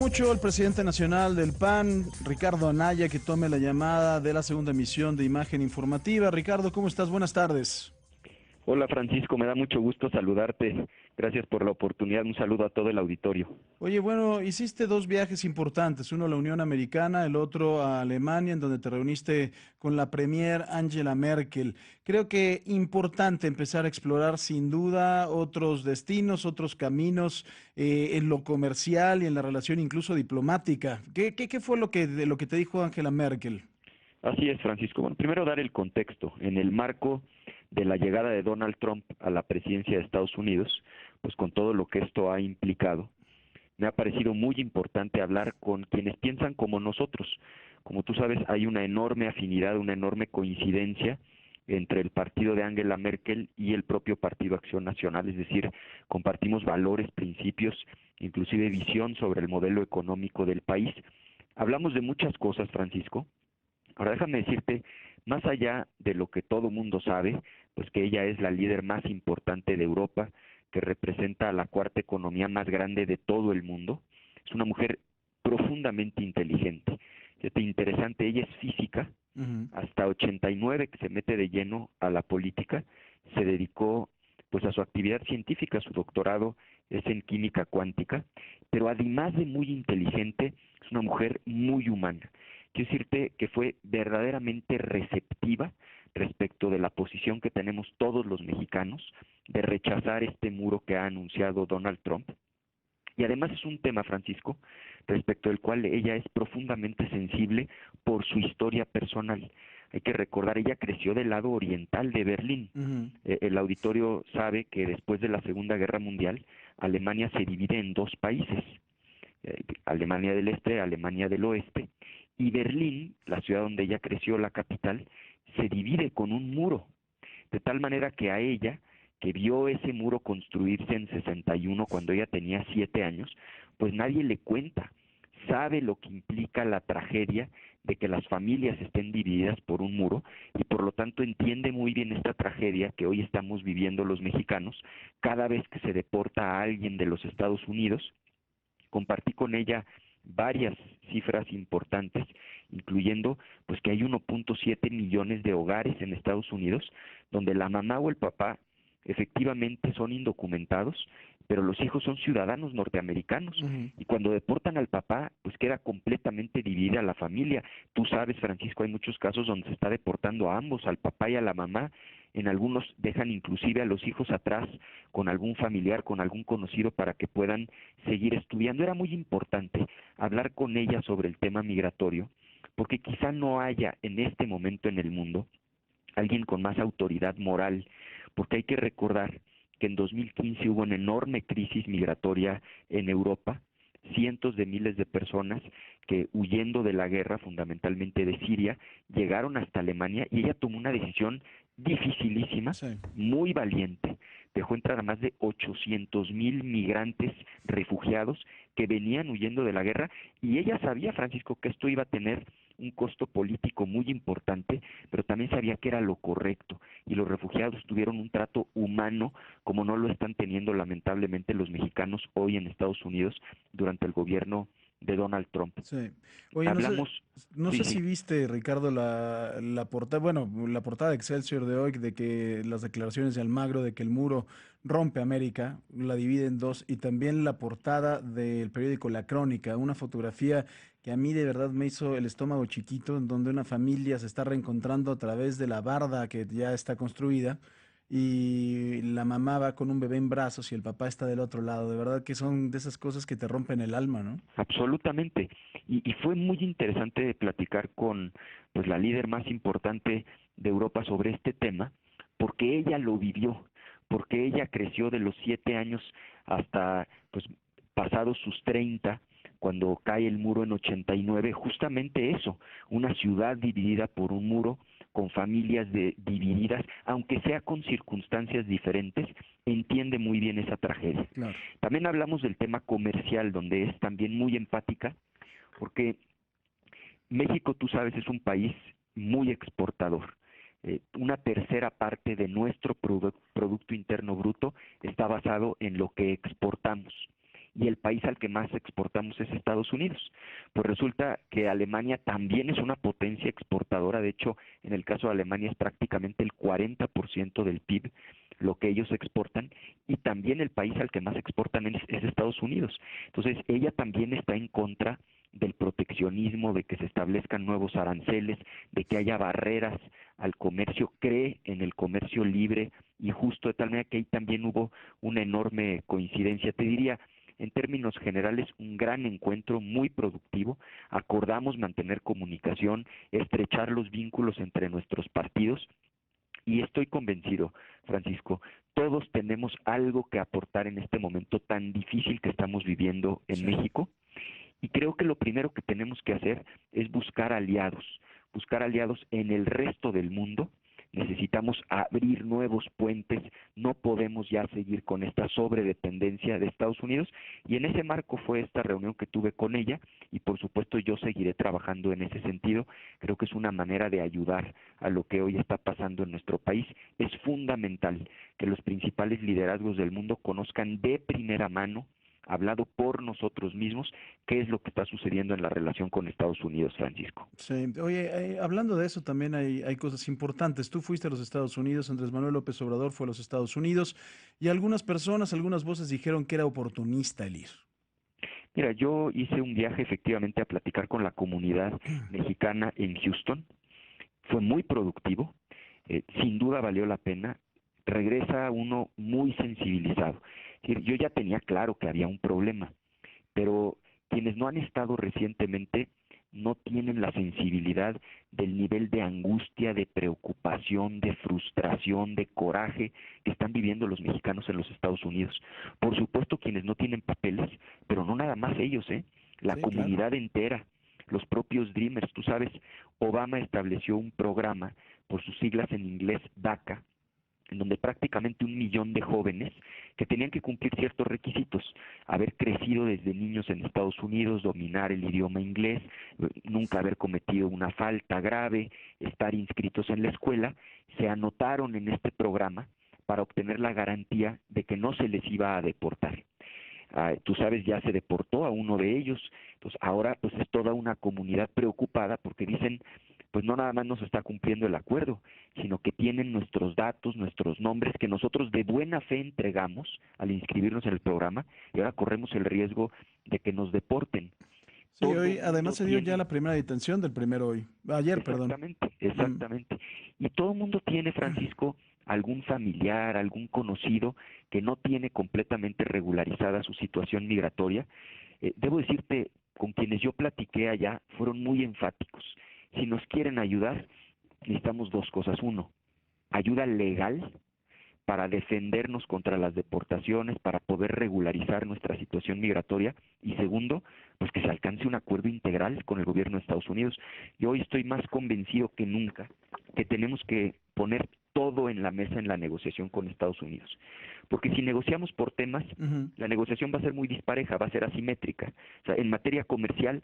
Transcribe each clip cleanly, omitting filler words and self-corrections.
mucho el presidente nacional del PAN, Ricardo Anaya, que tome la llamada de la segunda emisión de Imagen Informativa. Ricardo, ¿cómo estás? Buenas tardes. Hola Francisco, me da mucho gusto saludarte. Gracias por la oportunidad. Un saludo a todo el auditorio. Oye, bueno, hiciste dos viajes importantes, uno a la Unión Americana, el otro a Alemania, en donde te reuniste con la premier Angela Merkel. Creo que importante empezar a explorar sin duda otros destinos, otros caminos en lo comercial y en la relación incluso diplomática. ¿Qué fue de lo que te dijo Angela Merkel? Así es, Francisco. Bueno, primero dar el contexto. En el marco de la llegada de Donald Trump a la presidencia de Estados Unidos, pues con todo lo que esto ha implicado, me ha parecido muy importante hablar con quienes piensan como nosotros. Como tú sabes, hay una enorme afinidad, una enorme coincidencia entre el partido de Angela Merkel y el propio Partido Acción Nacional, es decir, compartimos valores, principios, inclusive visión sobre el modelo económico del país. Hablamos de muchas cosas, Francisco. Ahora déjame decirte, más allá de lo que todo mundo sabe, pues que ella es la líder más importante de Europa, que representa a la cuarta economía más grande de todo el mundo, es una mujer profundamente inteligente. Fíjate, interesante, ella es física, Ujú. hasta 89 que se mete de lleno a la política, se dedicó pues a su actividad científica, su doctorado es en química cuántica, pero además de muy inteligente, es una mujer muy humana. Quiero decirte que fue verdaderamente receptiva respecto de la posición que tenemos todos los mexicanos de rechazar este muro que ha anunciado Donald Trump. Y además es un tema, Francisco, respecto del cual ella es profundamente sensible por su historia personal. Hay que recordar, ella creció del lado oriental de Berlín. Ujú. El auditorio sabe que después de la Segunda Guerra Mundial, Alemania se divide en dos países, Alemania del Este, Alemania del Oeste, y Berlín, la ciudad donde ella creció, la capital, se divide con un muro, de tal manera que a ella, que vio ese muro construirse en 61 cuando ella tenía 7 años, pues nadie le cuenta, sabe lo que implica la tragedia de que las familias estén divididas por un muro y por lo tanto entiende muy bien esta tragedia que hoy estamos viviendo los mexicanos cada vez que se deporta a alguien de los Estados Unidos. Compartí con ella varias cifras importantes, incluyendo pues que hay 1.7 millones de hogares en Estados Unidos donde la mamá o el papá efectivamente son indocumentados, pero los hijos son ciudadanos norteamericanos Ujú. y cuando deportan al papá, pues queda completamente dividida la familia. Tú sabes, Francisco, hay muchos casos donde se está deportando a ambos, al papá y a la mamá. En algunos dejan inclusive a los hijos atrás con algún familiar, con algún conocido para que puedan seguir estudiando. Era muy importante hablar con ella sobre el tema migratorio, porque quizá no haya en este momento en el mundo alguien con más autoridad moral, porque hay que recordar que en 2015 hubo una enorme crisis migratoria en Europa, cientos de miles de personas que huyendo de la guerra, fundamentalmente de Siria, llegaron hasta Alemania y ella tomó una decisión dificilísima, Sí. muy valiente. Dejó entrar a más de 800,000 migrantes refugiados que venían huyendo de la guerra y ella sabía, Francisco, que esto iba a tener un costo político muy importante, pero también sabía que era lo correcto y los refugiados tuvieron un trato humano como no lo están teniendo lamentablemente los mexicanos hoy en Estados Unidos durante el gobierno de Donald Trump. Sí. Oye, Hablamos, no sí, sé sí, si viste, Ricardo, la portada, bueno, la portada de Excelsior de hoy, de que las declaraciones de Almagro de que el muro rompe América, la divide en dos, y también la portada del periódico La Crónica, una fotografía que a mí de verdad me hizo el estómago chiquito, en donde una familia se está reencontrando a través de la barda que ya está construida. Y la mamá va con un bebé en brazos y el papá está del otro lado. De verdad que son de esas cosas que te rompen el alma, ¿no? absolutamente. Y fue muy interesante platicar con pues la líder más importante de Europa sobre este tema, porque ella lo vivió, porque ella creció de los 7 años hasta pues pasados sus 30 cuando cae el muro en 89, justamente eso, una ciudad dividida por un muro, con familias divididas, aunque sea con circunstancias diferentes, entiende muy bien esa tragedia. Claro. También hablamos del tema comercial, donde es también muy empática, porque México, tú sabes, es un país muy exportador. Una tercera parte de nuestro Producto Interno Bruto está basado en lo que exportamos. y el país al que más exportamos es Estados Unidos. Pues resulta que Alemania también es una potencia exportadora, de hecho, en el caso de Alemania es prácticamente el 40% del PIB lo que ellos exportan, y también el país al que más exportan es Estados Unidos. Entonces, ella también está en contra del proteccionismo, de que se establezcan nuevos aranceles, de que haya barreras al comercio, cree en el comercio libre y justo, de tal manera que ahí también hubo una enorme coincidencia. Te diría, en términos generales, un gran encuentro muy productivo. Acordamos mantener comunicación, estrechar los vínculos entre nuestros partidos, y estoy convencido, Francisco, todos tenemos algo que aportar en este momento tan difícil que estamos viviendo en Sí. México, y creo que lo primero que tenemos que hacer es buscar aliados en el resto del mundo. Necesitamos abrir nuevos puentes, no podemos ya seguir con esta sobredependencia de Estados Unidos, y en ese marco fue esta reunión que tuve con ella, y por supuesto yo seguiré trabajando en ese sentido. Creo que es una manera de ayudar a lo que hoy está pasando en nuestro país. Es fundamental que los principales liderazgos del mundo conozcan de primera mano, hablado por nosotros mismos, qué es lo que está sucediendo en la relación con Estados Unidos, Francisco. Sí, oye, hablando de eso también hay cosas importantes. Tú fuiste a los Estados Unidos, Andrés Manuel López Obrador fue a los Estados Unidos y algunas personas, algunas voces dijeron que era oportunista el ir. Mira, yo hice un viaje efectivamente a platicar con la comunidad mexicana en Houston. Fue muy productivo, sin duda valió la pena. Regresa uno muy sensibilizado. Es decir, yo ya tenía claro que había un problema, pero quienes no han estado recientemente no tienen la sensibilidad del nivel de angustia, de preocupación, de frustración, de coraje que están viviendo los mexicanos en los Estados Unidos. Por supuesto, quienes no tienen papeles, pero no nada más ellos, la Sí, claro. comunidad entera, los propios Dreamers. Tú sabes, Obama estableció un programa, por sus siglas en inglés, DACA, en donde prácticamente 1 millón de jóvenes que tenían que cumplir ciertos requisitos: haber crecido desde niños en Estados Unidos, dominar el idioma inglés, nunca haber cometido una falta grave, estar inscritos en la escuela. Se anotaron en este programa para obtener la garantía de que no se les iba a deportar. Tú sabes, ya se deportó a uno de ellos. Entonces ahora pues es toda una comunidad preocupada porque dicen, pues no nada más nos está cumpliendo el acuerdo, sino que tienen nuestros datos, nuestros nombres, que nosotros de buena fe entregamos al inscribirnos en el programa, y ahora corremos el riesgo de que nos deporten. Sí, Todo hoy además mundo se dio ya tiene. la primera detención del primero hoy. Ayer, perdón. Exactamente, Mm, exactamente. Y todo el mundo tiene, Francisco, algún familiar, algún conocido que no tiene completamente regularizada su situación migratoria. Debo decirte, con quienes yo platiqué allá, fueron muy enfáticos. Si nos quieren ayudar, necesitamos dos cosas. Uno, ayuda legal para defendernos contra las deportaciones, para poder regularizar nuestra situación migratoria, y segundo, pues que se alcance un acuerdo integral con el gobierno de Estados Unidos. Yo hoy estoy más convencido que nunca que tenemos que poner todo en la mesa en la negociación con Estados Unidos, porque si negociamos por temas, ujú. la negociación va a ser muy dispareja, va a ser asimétrica. O sea, en materia comercial,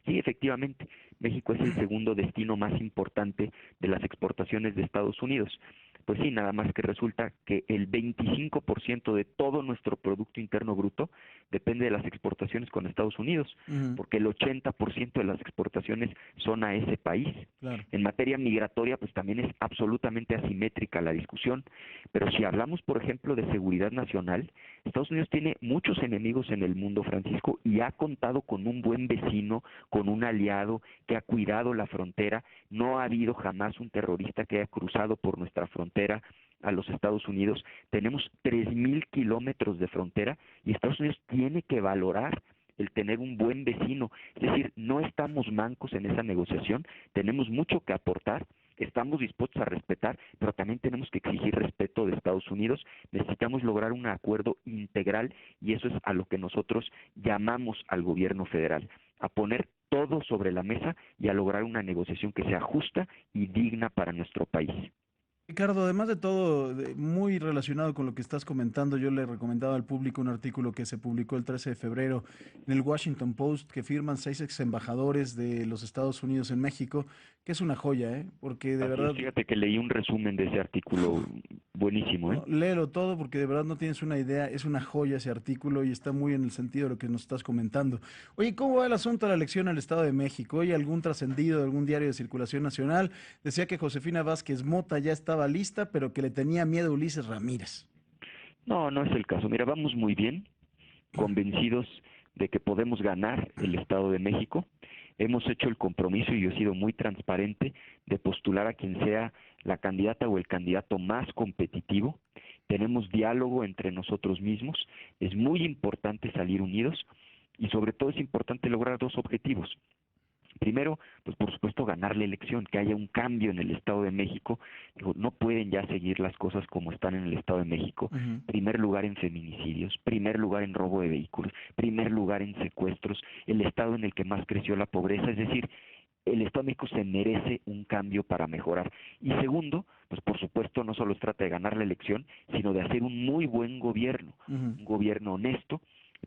sí, efectivamente, México es el segundo destino más importante de las exportaciones de Estados Unidos. Pues sí, nada más que resulta que el 25% de todo nuestro Producto Interno Bruto depende de las exportaciones con Estados Unidos, Ujú, porque el 80% de las exportaciones son a ese país. claro. En materia migratoria, pues también es absolutamente asimétrica la discusión, pero si hablamos, por ejemplo, de seguridad nacional, Estados Unidos tiene muchos enemigos en el mundo, Francisco, y ha contado con un buen vecino, con un aliado que ha cuidado la frontera. No ha habido jamás un terrorista que haya cruzado por nuestra frontera a los Estados Unidos. Tenemos 3.000 kilómetros de frontera, y Estados Unidos tiene que valorar el tener un buen vecino. Es decir, no estamos mancos en esa negociación, tenemos mucho que aportar, estamos dispuestos a respetar, pero también tenemos que exigir respeto de Estados Unidos. Necesitamos lograr un acuerdo integral, y eso es a lo que nosotros llamamos al gobierno federal, a poner todo sobre la mesa y a lograr una negociación que sea justa y digna para nuestro país. Ricardo, además de todo, muy relacionado con lo que estás comentando, yo le recomendaba al público un artículo que se publicó el 13 de febrero en el Washington Post, que firman 6 ex embajadores de los Estados Unidos en México, que es una joya, ¿eh? Porque de Así es, verdad, fíjate que leí un resumen de ese artículo buenísimo, ¿eh? No, léelo todo porque de verdad no tienes una idea, es una joya ese artículo y está muy en el sentido de lo que nos estás comentando. Oye, ¿cómo va el asunto de la elección al Estado de México? ¿Hay algún trascendido de algún diario de circulación nacional? Decía que Josefina Vázquez Mota ya estaba lista, pero que le tenía miedo a Ulises Ramírez. No, no es el caso. Mira, vamos muy bien, convencidos de que podemos ganar el Estado de México. Hemos hecho el compromiso y yo he sido muy transparente de postular a quien sea la candidata o el candidato más competitivo. Tenemos diálogo entre nosotros mismos. Es muy importante salir unidos y sobre todo es importante lograr dos objetivos. Primero, pues por supuesto ganar la elección, que haya un cambio en el Estado de México. Digo, no pueden ya seguir las cosas como están en el Estado de México. Ujú. Primer lugar en feminicidios, primer lugar en robo de vehículos, primer lugar en secuestros, el Estado en el que más creció la pobreza, es decir, el Estado de México se merece un cambio para mejorar. Y segundo, pues por supuesto no solo se trata de ganar la elección, sino de hacer un muy buen gobierno, Ujú. un gobierno honesto.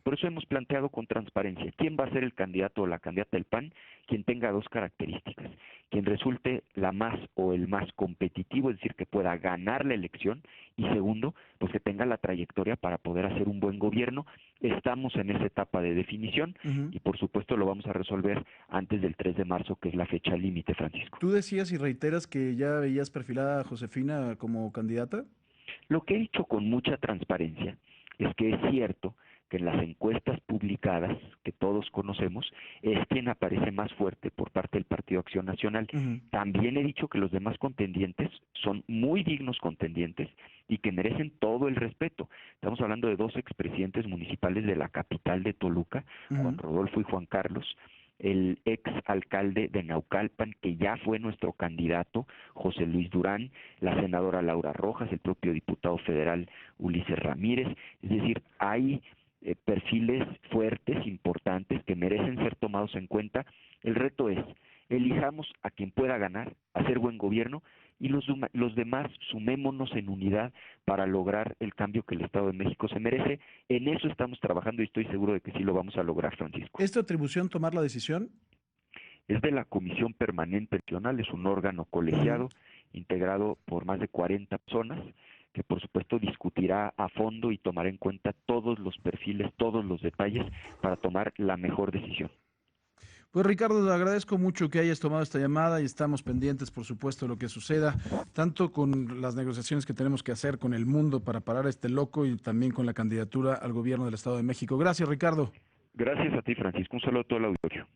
Por eso hemos planteado con transparencia quién va a ser el candidato o la candidata del PAN, quien tenga dos características, quien resulte la más o el más competitivo, es decir, que pueda ganar la elección, y segundo, pues que tenga la trayectoria para poder hacer un buen gobierno. Estamos en esa etapa de definición Ujú. y por supuesto lo vamos a resolver antes del 3 de marzo, que es la fecha límite, Francisco. Tú decías y reiteras que ya veías perfilada a Josefina como candidata. Lo que he dicho con mucha transparencia es que es cierto que en las encuestas publicadas, que todos conocemos, es quien aparece más fuerte por parte del Partido Acción Nacional. Ujú. También he dicho que los demás contendientes son muy dignos contendientes y que merecen todo el respeto. Estamos hablando de dos expresidentes municipales de la capital de Toluca, Juan Ujú. Rodolfo y Juan Carlos, el ex alcalde de Naucalpan, que ya fue nuestro candidato, José Luis Durán, la senadora Laura Rojas, el propio diputado federal Ulises Ramírez. Es decir, hay perfiles fuertes, importantes, que merecen ser tomados en cuenta. El reto es, elijamos a quien pueda ganar, hacer buen gobierno, y los demás sumémonos en unidad para lograr el cambio que el Estado de México se merece. En eso estamos trabajando y estoy seguro de que sí lo vamos a lograr, Francisco. ¿Es tu atribución tomar la decisión? Es de la Comisión Permanente Nacional, es un órgano Ujú. colegiado integrado por más de 40 personas que por supuesto discutirá a fondo y tomará en cuenta todos los perfiles, todos los detalles para tomar la mejor decisión. Pues Ricardo, te agradezco mucho que hayas tomado esta llamada y estamos pendientes, por supuesto, de lo que suceda, tanto con las negociaciones que tenemos que hacer con el mundo para parar a este loco y también con la candidatura al gobierno del Estado de México. Gracias, Ricardo. Gracias a ti, Francisco. Un saludo a todo el auditorio.